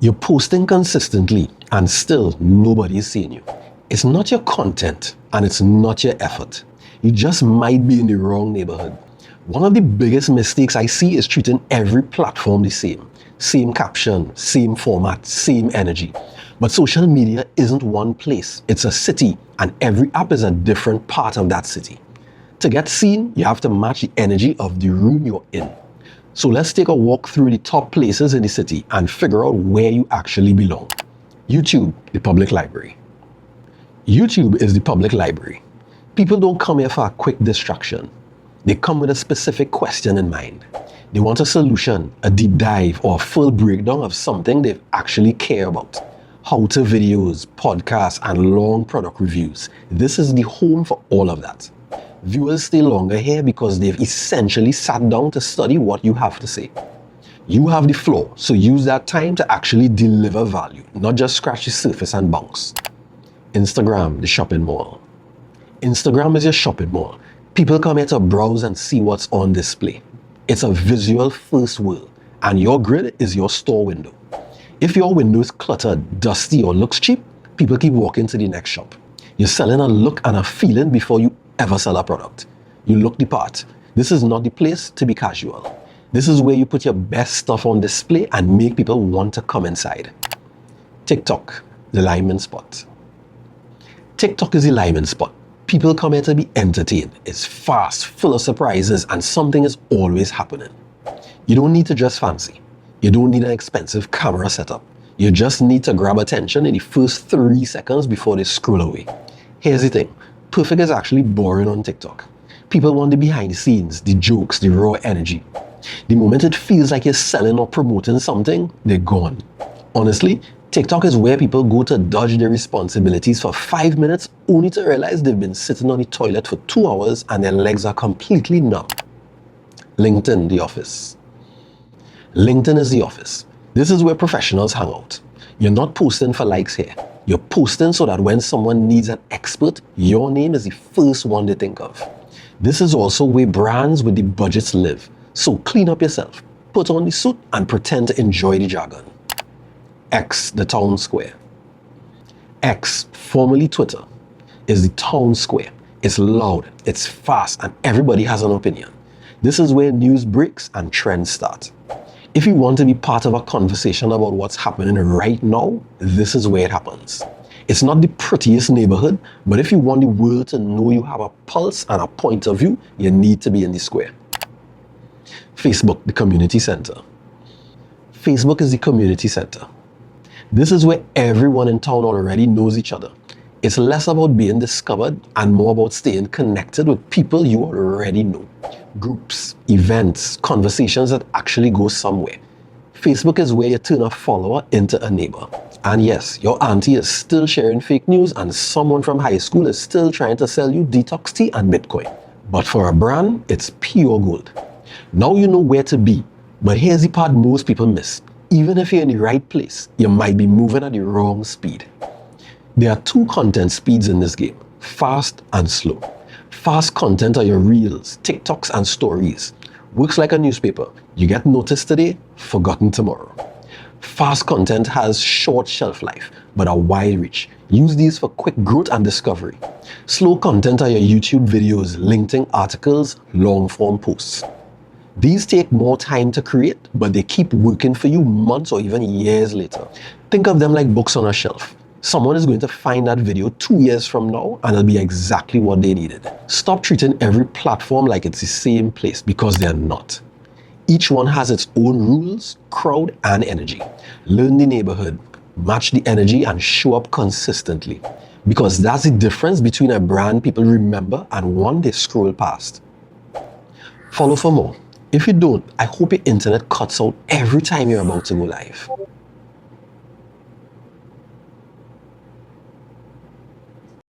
You're posting consistently and still nobody is seeing you. It's not your content and it's not your effort. You just might be in the wrong neighborhood. One of the biggest mistakes I see is treating every platform the same. Same caption, same format, same energy. But social media isn't one place. It's a city, and every app is a different part of that city. To get seen, you have to match the energy of the room you're in. So let's take a walk through the top places in the city and figure out where you actually belong. YouTube, the public library. YouTube is the public library. People don't come here for a quick distraction. They come with a specific question in mind. They want a solution, a deep dive, or a full breakdown of something they actually care about. How-to videos, podcasts, and long product reviews. This is the home for all of that. Viewers stay longer here because they've essentially sat down to study what you have to say. You have the floor, so use that time to actually deliver value, not just scratch the surface and bounce. Instagram, the shopping mall. Instagram is your shopping mall. People come here to browse and see what's on display. It's a visual first world, and your grid is your store window. If your window is cluttered, dusty, or looks cheap, people keep walking to the next shop. You're selling a look and a feeling before you ever sell a product. You look the part. This is not the place to be casual. This is where you put your best stuff on display and make people want to come inside. TikTok, the Lyman spot. TikTok is the Lyman spot. People come here to be entertained. It's fast, full of surprises, and something is always happening. You don't need to dress fancy. You don't need an expensive camera setup. You just need to grab attention in the first 3 seconds before they scroll away. Here's the thing. Perfect is actually boring on TikTok. People want the behind the scenes, the jokes, the raw energy. The moment it feels like you're selling or promoting something, they're gone. Honestly, TikTok is where people go to dodge their responsibilities for 5 minutes only to realize they've been sitting on the toilet for 2 hours and their legs are completely numb. LinkedIn, the office. LinkedIn is the office. This is where professionals hang out. You're not posting for likes here. You're posting so that when someone needs an expert, your name is the first one they think of. This is also where brands with the budgets live. So clean up yourself, put on the suit, and pretend to enjoy the jargon. X, the town square. X, formerly Twitter, is the town square. It's loud, it's fast, and everybody has an opinion. This is where news breaks and trends start. If you want to be part of a conversation about what's happening right now, this is where it happens. It's not the prettiest neighborhood, but if you want the world to know you have a pulse and a point of view, you need to be in the square. Facebook, the community center. Facebook is the community center. This is where everyone in town already knows each other. It's less about being discovered and more about staying connected with people you already know. Groups, events, conversations that actually go somewhere. Facebook is where you turn a follower into a neighbor. And yes, your auntie is still sharing fake news and someone from high school is still trying to sell you detox tea and Bitcoin. But for a brand, it's pure gold. Now you know where to be, but here's the part most people miss. Even if you're in the right place, you might be moving at the wrong speed. There are 2 content speeds in this game, fast and slow. Fast content are your reels, TikToks, and stories. Works like a newspaper. You get noticed today, forgotten tomorrow. Fast content has short shelf life, but a wide reach. Use these for quick growth and discovery. Slow content are your YouTube videos, LinkedIn articles, long-form posts. These take more time to create, but they keep working for you months or even years later. Think of them like books on a shelf. Someone is going to find that video 2 years from now and it'll be exactly what they needed. Stop treating every platform like it's the same place, because they're not. Each one has its own rules, crowd, and energy. Learn the neighborhood, match the energy, and show up consistently. Because that's the difference between a brand people remember and one they scroll past. Follow for more. If you don't, I hope your internet cuts out every time you're about to go live.